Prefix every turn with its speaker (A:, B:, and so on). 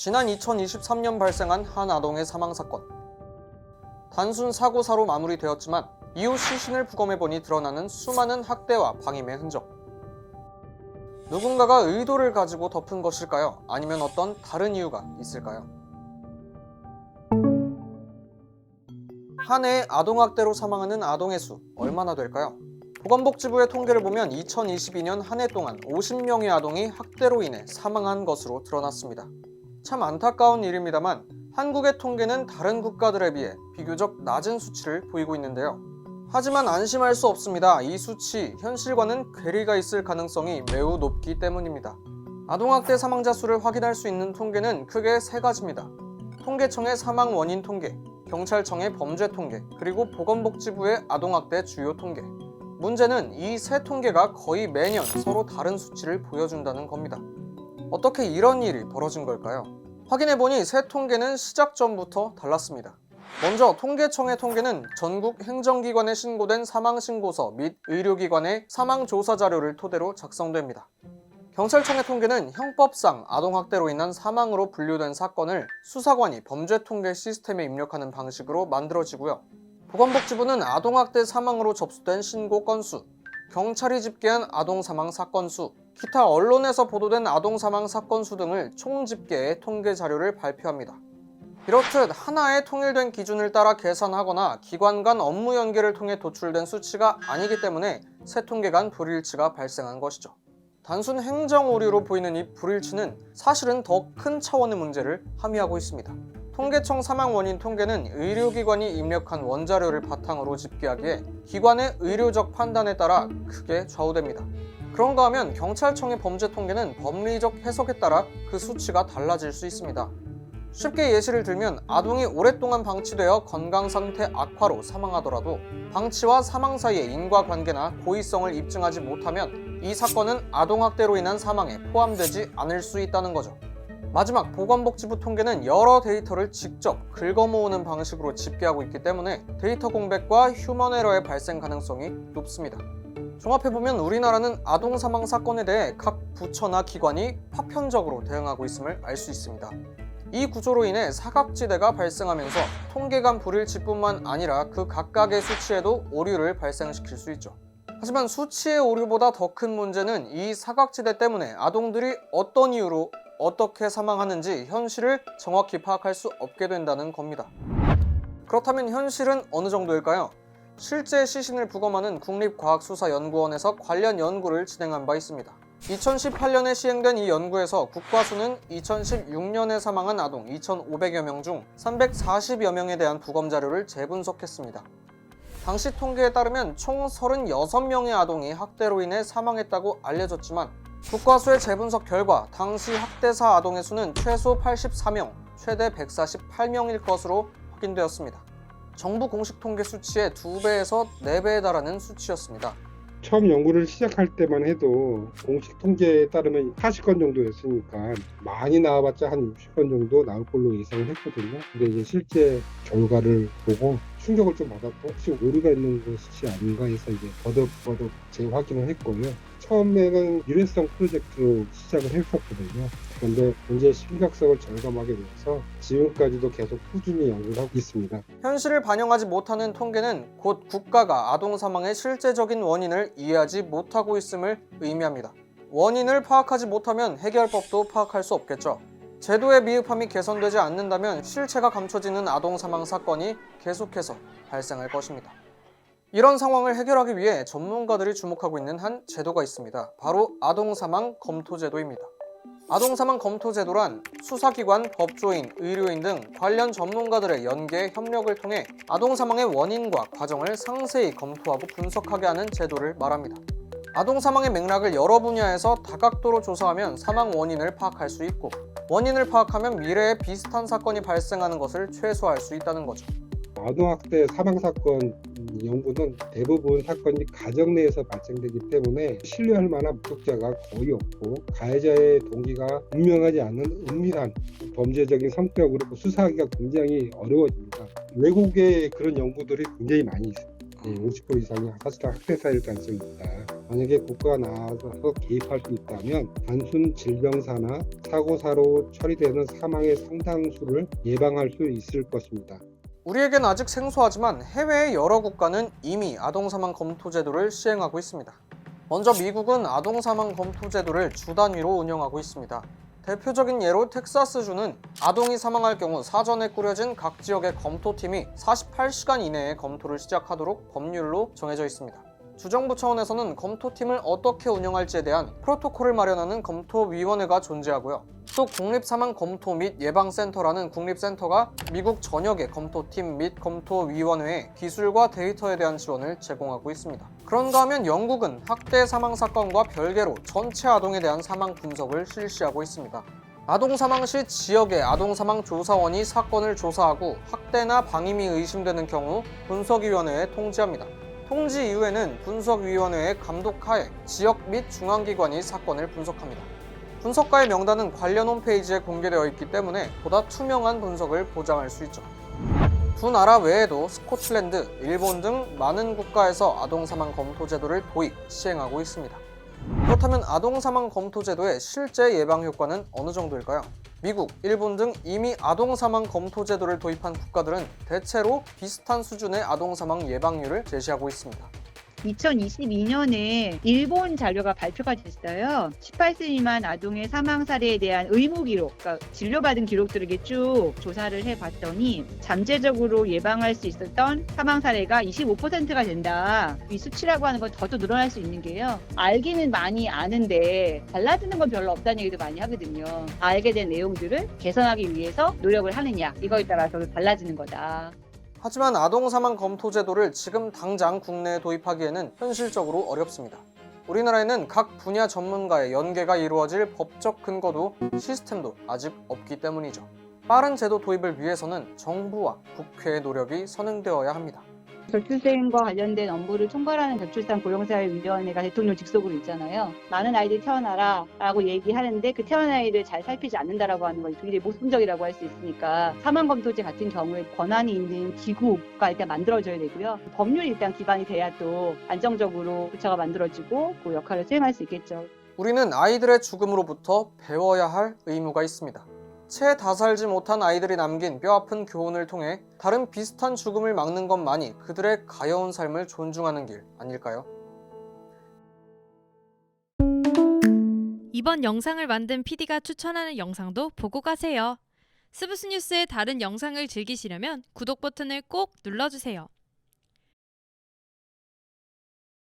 A: 지난 2023년 발생한 한 아동의 사망사건. 단순 사고사로 마무리되었지만 이후 시신을 부검해보니 드러나는 수많은 학대와 방임의 흔적. 누군가가 의도를 가지고 덮은 것일까요? 아니면 어떤 다른 이유가 있을까요? 한 해 아동학대로 사망하는 아동의 수 얼마나 될까요? 보건복지부의 통계를 보면 2022년 한 해 동안 50명의 아동이 학대로 인해 사망한 것으로 드러났습니다. 참 안타까운 일입니다만 한국의 통계는 다른 국가들에 비해 비교적 낮은 수치를 보이고 있는데요. 하지만 안심할 수 없습니다. 이 수치, 현실과는 괴리가 있을 가능성이 매우 높기 때문입니다. 아동학대 사망자 수를 확인할 수 있는 통계는 크게 세 가지입니다. 통계청의 사망 원인 통계, 경찰청의 범죄 통계, 그리고 보건복지부의 아동학대 주요 통계. 문제는 이 세 통계가 거의 매년 서로 다른 수치를 보여준다는 겁니다. 어떻게 이런 일이 벌어진 걸까요? 확인해보니 세 통계는 시작 전부터 달랐습니다. 먼저 통계청의 통계는 전국 행정기관에 신고된 사망신고서 및 의료기관의 사망조사 자료를 토대로 작성됩니다. 경찰청의 통계는 형법상 아동학대로 인한 사망으로 분류된 사건을 수사관이 범죄통계 시스템에 입력하는 방식으로 만들어지고요. 보건복지부는 아동학대 사망으로 접수된 신고 건수, 경찰이 집계한 아동사망 사건 수, 기타 언론에서 보도된 아동사망 사건 수 등을 총집계해 통계 자료를 발표합니다. 이렇듯 하나의 통일된 기준을 따라 계산하거나 기관 간 업무 연계를 통해 도출된 수치가 아니기 때문에 세 통계 간 불일치가 발생한 것이죠. 단순 행정 오류로 보이는 이 불일치는 사실은 더 큰 차원의 문제를 함의하고 있습니다. 통계청 사망 원인 통계는 의료기관이 입력한 원자료를 바탕으로 집계하기에 기관의 의료적 판단에 따라 크게 좌우됩니다. 그런가 하면 경찰청의 범죄 통계는 법리적 해석에 따라 그 수치가 달라질 수 있습니다. 쉽게 예시를 들면 아동이 오랫동안 방치되어 건강 상태 악화로 사망하더라도 방치와 사망 사이의 인과관계나 고의성을 입증하지 못하면 이 사건은 아동학대로 인한 사망에 포함되지 않을 수 있다는 거죠. 마지막 보건복지부 통계는 여러 데이터를 직접 긁어모으는 방식으로 집계하고 있기 때문에 데이터 공백과 휴먼 에러의 발생 가능성이 높습니다. 종합해보면 우리나라는 아동 사망 사건에 대해 각 부처나 기관이 파편적으로 대응하고 있음을 알 수 있습니다. 이 구조로 인해 사각지대가 발생하면서 통계 간 불일치뿐만 아니라 그 각각의 수치에도 오류를 발생시킬 수 있죠. 하지만 수치의 오류보다 더 큰 문제는 이 사각지대 때문에 아동들이 어떤 이유로 어떻게 사망하는지 현실을 정확히 파악할 수 없게 된다는 겁니다. 그렇다면 현실은 어느 정도일까요? 실제 시신을 부검하는 국립과학수사연구원에서 관련 연구를 진행한 바 있습니다. 2018년에 시행된 이 연구에서 국과수는 2016년에 사망한 아동 2,500여 명 중 340여 명에 대한 부검 자료를 재분석했습니다. 당시 통계에 따르면 총 36명의 아동이 학대로 인해 사망했다고 알려졌지만 국과수의 재분석 결과 당시 학대사 아동의 수는 최소 84명, 최대 148명일 것으로 확인되었습니다. 정부 공식 통계 수치의 2배에서 4배에 달하는 수치였습니다.
B: 처음 연구를 시작할 때만 해도 공식 통계에 따르면 40건 정도였으니까 많이 나와봤자 한 60건 정도 나올 걸로 예상을 했거든요. 근데 이제 실제 결과를 보고 충격을 좀 받았고 혹시 오류가 있는 것이 아닌가 해서 이제 버덕버덕 재확인을 했고요. 처음에는 일회성 프로젝트로 시작을 했었거든요. 그런데 문제의 심각성을 절감하게 돼서 지금까지도 계속 꾸준히 연구를 하고 있습니다.
A: 현실을 반영하지 못하는 통계는 곧 국가가 아동 사망의 실제적인 원인을 이해하지 못하고 있음을 의미합니다. 원인을 파악하지 못하면 해결법도 파악할 수 없겠죠. 제도의 미흡함이 개선되지 않는다면 실체가 감춰지는 아동 사망 사건이 계속해서 발생할 것입니다. 이런 상황을 해결하기 위해 전문가들이 주목하고 있는 한 제도가 있습니다. 바로 아동사망 검토제도입니다. 아동사망 검토제도란 수사기관, 법조인, 의료인 등 관련 전문가들의 연계, 협력을 통해 아동사망의 원인과 과정을 상세히 검토하고 분석하게 하는 제도를 말합니다. 아동사망의 맥락을 여러 분야에서 다각도로 조사하면 사망 원인을 파악할 수 있고 원인을 파악하면 미래에 비슷한 사건이 발생하는 것을 최소화할 수 있다는 거죠.
B: 아동학대 사망사건 연구는 대부분 사건이 가정 내에서 발생되기 때문에 신뢰할 만한 목격자가 거의 없고 가해자의 동기가 분명하지 않은 은밀한 범죄적인 성격으로 수사하기가 굉장히 어려워집니다. 외국에 그런 연구들이 굉장히 많이 있습니다. 50% 이상이 사실상 학대사일 가능성이 있다. 만약에 국가가 나와서 개입할 수 있다면 단순 질병사나 사고사로 처리되는 사망의 상당수를 예방할 수 있을 것입니다.
A: 우리에겐 아직 생소하지만 해외의 여러 국가는 이미 아동사망 검토 제도를 시행하고 있습니다. 먼저 미국은 아동사망 검토 제도를 주 단위로 운영하고 있습니다. 대표적인 예로 텍사스주는 아동이 사망할 경우 사전에 꾸려진 각 지역의 검토팀이 48시간 이내에 검토를 시작하도록 법률로 정해져 있습니다. 주정부 차원에서는 검토팀을 어떻게 운영할지에 대한 프로토콜을 마련하는 검토위원회가 존재하고요. 또 국립사망검토 및 예방센터라는 국립센터가 미국 전역의 검토팀 및 검토위원회에 기술과 데이터에 대한 지원을 제공하고 있습니다. 그런가 하면 영국은 학대 사망 사건과 별개로 전체 아동에 대한 사망 분석을 실시하고 있습니다. 아동 사망 시 지역의 아동사망 조사원이 사건을 조사하고 학대나 방임이 의심되는 경우 분석위원회에 통지합니다. 통지 이후에는 분석위원회의 감독하에 지역 및 중앙기관이 사건을 분석합니다. 분석가의 명단은 관련 홈페이지에 공개되어 있기 때문에 보다 투명한 분석을 보장할 수 있죠. 두 나라 외에도 스코틀랜드, 일본 등 많은 국가에서 아동사망 검토 제도를 도입, 시행하고 있습니다. 그렇다면 아동사망 검토 제도의 실제 예방 효과는 어느 정도일까요? 미국, 일본 등 이미 아동사망 검토 제도를 도입한 국가들은 대체로 비슷한 수준의 아동사망 예방률을 제시하고 있습니다.
C: 2022년에 일본 자료가 발표가 됐어요. 18세 미만 아동의 사망 사례에 대한 의무 기록, 그러니까 진료받은 기록들을 이렇게 쭉 조사를 해봤더니 잠재적으로 예방할 수 있었던 사망 사례가 25%가 된다. 이 수치라고 하는 건 더 늘어날 수 있는 게요. 알기는 많이 아는데 달라지는 건 별로 없다는 얘기도 많이 하거든요. 알게 된 내용들을 개선하기 위해서 노력을 하느냐, 이거에 따라서 달라지는 거다.
A: 하지만 아동사망 검토 제도를 지금 당장 국내에 도입하기에는 현실적으로 어렵습니다. 우리나라에는 각 분야 전문가의 연계가 이루어질 법적 근거도 시스템도 아직 없기 때문이죠. 빠른 제도 도입을 위해서는 정부와 국회의 노력이 선행되어야 합니다.
C: 저출생과 관련된 업무를 총괄하는 저출산 고령사회위원회가 대통령 직속으로 있잖아요. 많은 아이들이 태어나라 라고 얘기하는데 그 태어난 아이를 잘 살피지 않는다라고 하는 건 굉장히 모순적이라고 할 수 있으니까 사망검토제 같은 경우에 권한이 있는 기구가 일단 만들어져야 되고요. 법률이 일단 기반이 돼야 또 안정적으로 부처가 만들어지고 그 역할을 수행할 수 있겠죠.
A: 우리는 아이들의 죽음으로부터 배워야 할 의무가 있습니다. 채 다 살지 못한 아이들이 남긴 뼈아픈 교훈을 통해 다른 비슷한 죽음을 막는 것만이 그들의 가여운 삶을 존중하는 길 아닐까요?
D: 이번 영상을 만든 PD가 추천하는 영상도 보고 가세요. 스브스 뉴스의 다른 영상을 즐기시려면 구독 버튼을 꼭 눌러주세요.